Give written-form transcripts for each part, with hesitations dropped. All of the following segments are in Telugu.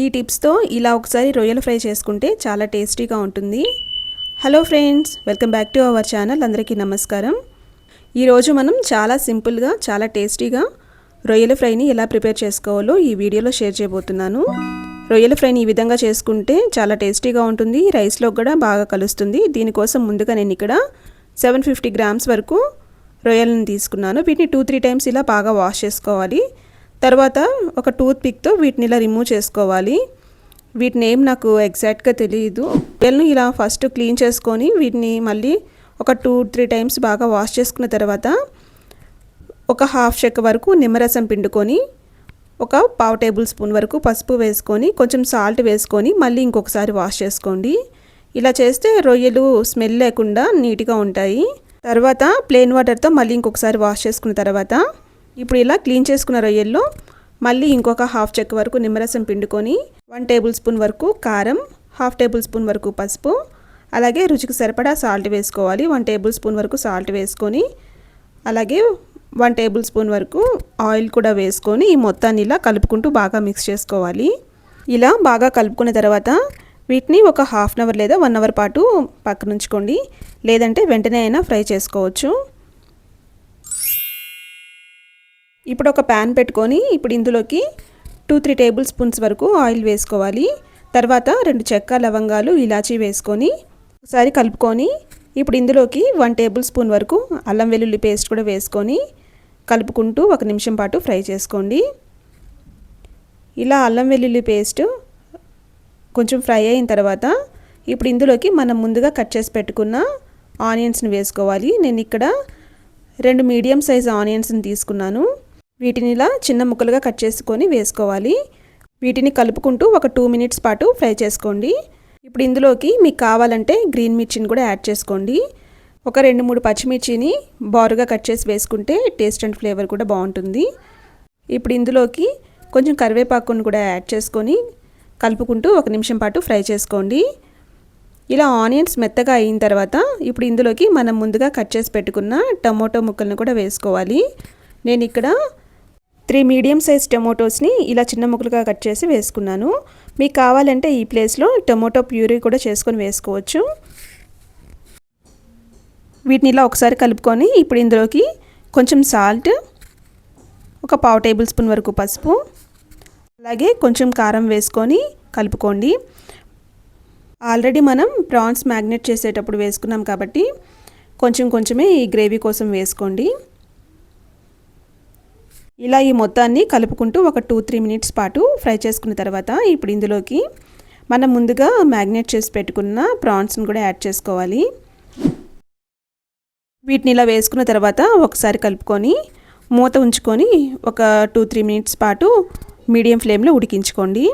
ఈ టిప్స్తో ఇలా ఒకసారి రొయ్యల ఫ్రై చేసుకుంటే చాలా టేస్టీగా ఉంటుంది. Hello friends, welcome back to our channel. అందరికీ నమస్కారం. ఈరోజు మనం చాలా సింపుల్గా చాలా టేస్టీగా రొయ్యల ఫ్రైని ఎలా ప్రిపేర్ చేసుకోవాలో ఈ వీడియోలో షేర్ చేయబోతున్నాను. రొయ్యల ఫ్రైని ఈ విధంగా చేసుకుంటే చాలా టేస్టీగా ఉంటుంది, రైస్లో కూడా బాగా కలుస్తుంది. దీనికోసం ముందుగా నేను ఇక్కడ 750 గ్రామ్స్ వరకు రొయ్యలను తీసుకున్నాను. వీటిని 2-3 టైమ్స్ ఇలా బాగా వాష్ చేసుకోవాలి. తర్వాత ఒక టూత్ పిక్తో వీటిని ఇలా రిమూవ్ చేసుకోవాలి. వీటిని ఏం నాకు ఎగ్జాక్ట్గా తెలియదు. రొయ్యలను ఇలా ఫస్ట్ క్లీన్ చేసుకొని వీటిని మళ్ళీ ఒక 2-3 టైమ్స్ బాగా వాష్ చేసుకున్న తర్వాత ఒక హాఫ్ చెక్క వరకు నిమ్మరసం పిండుకొని ఒక 1/2 టేబుల్ స్పూన్ వరకు పసుపు వేసుకొని కొంచెం సాల్ట్ వేసుకొని మళ్ళీ ఇంకొకసారి వాష్ చేసుకోండి. ఇలా చేస్తే రొయ్యలు స్మెల్ లేకుండా నీట్గా ఉంటాయి. తర్వాత ప్లెయిన్ వాటర్తో మళ్ళీ ఇంకొకసారి వాష్ చేసుకున్న తర్వాత ఇప్పుడు ఇలా క్లీన్ చేసుకున్న రొయ్యల్లో మళ్ళీ ఇంకొక హాఫ్ చెక్క వరకు నిమ్మరసం పిండుకొని 1 టేబుల్ స్పూన్ వరకు కారం, 1/2 టేబుల్ స్పూన్ వరకు పసుపు, అలాగే రుచికి సరిపడా సాల్ట్ వేసుకోవాలి. 1 టేబుల్ స్పూన్ వరకు సాల్ట్ వేసుకొని అలాగే 1 టేబుల్ స్పూన్ వరకు ఆయిల్ కూడా వేసుకొని ఈ మొత్తాన్ని ఇలా కలుపుకుంటూ బాగా మిక్స్ చేసుకోవాలి. ఇలా బాగా కలుపుకున్న తర్వాత వీటిని ఒక హాఫ్ అన్ అవర్ లేదా 1 అవర్ పాటు పక్కన ఉంచుకోండి. లేదంటే వెంటనే అయినా ఫ్రై చేసుకోవచ్చు. ఇప్పుడు ఒక ప్యాన్ పెట్టుకొని ఇప్పుడు ఇందులోకి 2-3 టేబుల్ స్పూన్స్ వరకు ఆయిల్ వేసుకోవాలి. తర్వాత 2 చెక్క, లవంగాలు, ఇలాచీ వేసుకొని ఒకసారి కలుపుకొని ఇప్పుడు ఇందులోకి 1 టేబుల్ స్పూన్ వరకు అల్లం వెల్లుల్లి పేస్ట్ కూడా వేసుకొని కలుపుకుంటూ 1 నిమిషం పాటు ఫ్రై చేసుకోండి. ఇలా అల్లం వెల్లుల్లి పేస్ట్ కొంచెం ఫ్రై అయిన తర్వాత ఇప్పుడు ఇందులోకి మనం ముందుగా కట్ చేసి పెట్టుకున్న ఆనియన్స్ని వేసుకోవాలి. నేను ఇక్కడ 2 మీడియం సైజ్ ఆనియన్స్ని తీసుకున్నాను. వీటిని ఇలా చిన్న ముక్కలుగా కట్ చేసుకొని వేసుకోవాలి. వీటిని కలుపుకుంటూ ఒక 2 మినిట్స్ పాటు ఫ్రై చేసుకోండి. ఇప్పుడు ఇందులోకి మీకు కావాలంటే గ్రీన్ మిర్చిని కూడా యాడ్ చేసుకోండి. ఒక 2-3 పచ్చిమిర్చిని బారుగా కట్ చేసి వేసుకుంటే టేస్ట్ అండ్ ఫ్లేవర్ కూడా బాగుంటుంది. ఇప్పుడు ఇందులోకి కొంచెం కరివేపాకును కూడా యాడ్ చేసుకొని కలుపుకుంటూ 1 నిమిషం పాటు ఫ్రై చేసుకోండి. ఇలా ఆనియన్స్ మెత్తగా అయిన తర్వాత ఇప్పుడు ఇందులోకి మనం ముందుగా కట్ చేసి పెట్టుకున్న టమోటో ముక్కలను కూడా వేసుకోవాలి. నేను ఇక్కడ 3 మీడియం సైజ్ టమోటోస్ని ఇలా చిన్న ముక్కలుగా కట్ చేసి వేసుకున్నాను. మీకు కావాలంటే ఈ ప్లేస్లో టమోటో ప్యూరీ కూడా చేసుకొని వేసుకోవచ్చు. వీటిని ఇలా ఒకసారి కలుపుకొని ఇప్పుడు ఇందులోకి కొంచెం సాల్ట్, ఒక 1/2 టేబుల్ స్పూన్ వరకు పసుపు, అలాగే కొంచెం కారం వేసుకొని కలుపుకోండి. ఆల్రెడీ మనం ప్రాన్స్ మ్యాగ్నేట్ చేసేటప్పుడు వేసుకున్నాం కాబట్టి కొంచెమే ఈ గ్రేవీ కోసం వేసుకోండి. ఇలా ఈ మొత్తాన్ని కలుపుకుంటూ ఒక 2-3 మినిట్స్ పాటు ఫ్రై చేసుకున్న తర్వాత ఇప్పుడు ఇందులోకి మనం ముందుగా మ్యాగ్నేట్ చేసి పెట్టుకున్న ప్రాన్స్ని కూడా యాడ్ చేసుకోవాలి. వీటిని ఇలా వేసుకున్న తర్వాత ఒకసారి కలుపుకొని మూత ఉంచుకొని ఒక 2-3 మినిట్స్ పాటు మీడియం ఫ్లేమ్లో ఉడికించుకోండి.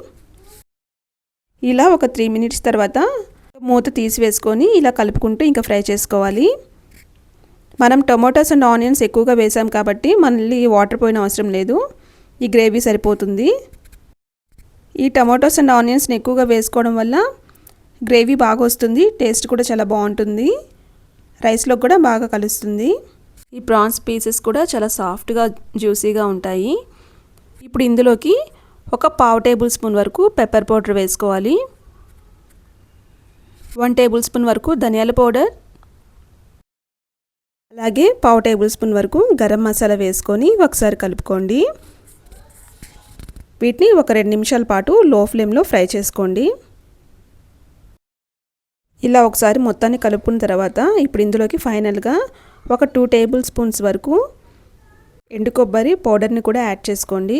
ఇలా ఒక 3 మినిట్స్ తర్వాత మూత తీసివేసుకొని ఇలా కలుపుకుంటూ ఇంకా ఫ్రై చేసుకోవాలి. మనం టొమాటోస్ అండ్ ఆనియన్స్ ఎక్కువగా వేసాం కాబట్టి మళ్ళీ వాటర్ పోయిన అవసరం లేదు. ఈ గ్రేవీ సరిపోతుంది. ఈ టొమాటోస్ అండ్ ఆనియన్స్ని ఎక్కువగా వేసుకోవడం వల్ల గ్రేవీ బాగా వస్తుంది, టేస్ట్ కూడా చాలా బాగుంటుంది, రైస్లో కూడా బాగా కలుస్తుంది. ఈ ప్రాన్స్ పీసెస్ కూడా చాలా సాఫ్ట్గా జ్యూసీగా ఉంటాయి. ఇప్పుడు ఇందులోకి ఒక 1/2 టేబుల్ స్పూన్ వరకు పెప్పర్ పౌడర్ వేసుకోవాలి. 1 టేబుల్ స్పూన్ వరకు ధనియాల పౌడర్, అలాగే 1/2 టేబుల్ స్పూన్ వరకు గరం మసాలా వేసుకొని ఒకసారి కలుపుకోండి. వీటిని ఒక 2 నిమిషాల పాటు లో ఫ్లేమ్లో ఫ్రై చేసుకోండి. ఇలా ఒకసారి మొత్తాన్ని కలుపుకున్న తర్వాత ఇప్పుడు ఇందులోకి ఫైనల్గా ఒక 2 టేబుల్ స్పూన్స్ వరకు ఎండు కొబ్బరి పౌడర్ని కూడా యాడ్ చేసుకోండి.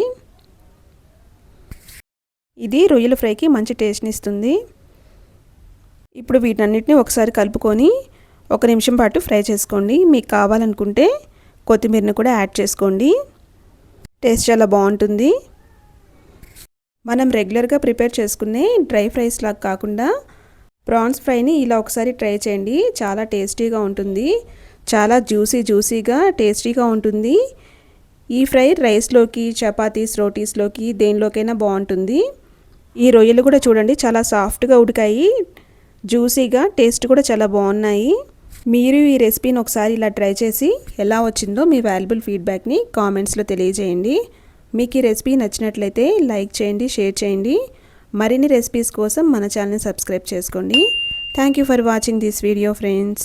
ఇది రొయ్యల ఫ్రైకి మంచి టేస్ట్ని ఇస్తుంది. ఇప్పుడు వీటన్నిటిని ఒకసారి కలుపుకొని 1 నిమిషం పాటు ఫ్రై చేసుకోండి. మీకు కావాలనుకుంటే కొత్తిమీరని కూడా యాడ్ చేసుకోండి, టేస్ట్ చాలా బాగుంటుంది. మనం రెగ్యులర్గా ప్రిపేర్ చేసుకునే డ్రై ఫ్రైస్ లాగా కాకుండా ప్రాన్స్ ఫ్రైని ఇలా ఒకసారి ట్రై చేయండి. చాలా టేస్టీగా ఉంటుంది, చాలా జ్యూసీగా టేస్టీగా ఉంటుంది. ఈ ఫ్రై రైస్లోకి, చపాతీస్, రోటీస్లోకి దేనిలోకైనా బాగుంటుంది. ఈ రొయ్యలు కూడా చూడండి చాలా సాఫ్ట్గా ఉడికాయి, జ్యూసీగా, టేస్ట్ కూడా చాలా బాగున్నాయి. మీరు ఈ రెసిపీని ఒకసారి ఇలా ట్రై చేసి ఎలా వచ్చిందో మీ వాల్యుబుల్ ఫీడ్బ్యాక్ని కామెంట్స్లో తెలియజేయండి. మీకు ఈ రెసిపీ నచ్చినట్లయితే లైక్ చేయండి, షేర్ చేయండి. మరిన్ని రెసిపీస్ కోసం మన ఛానల్ని సబ్స్క్రైబ్ చేసుకోండి. Thank you for watching this video friends.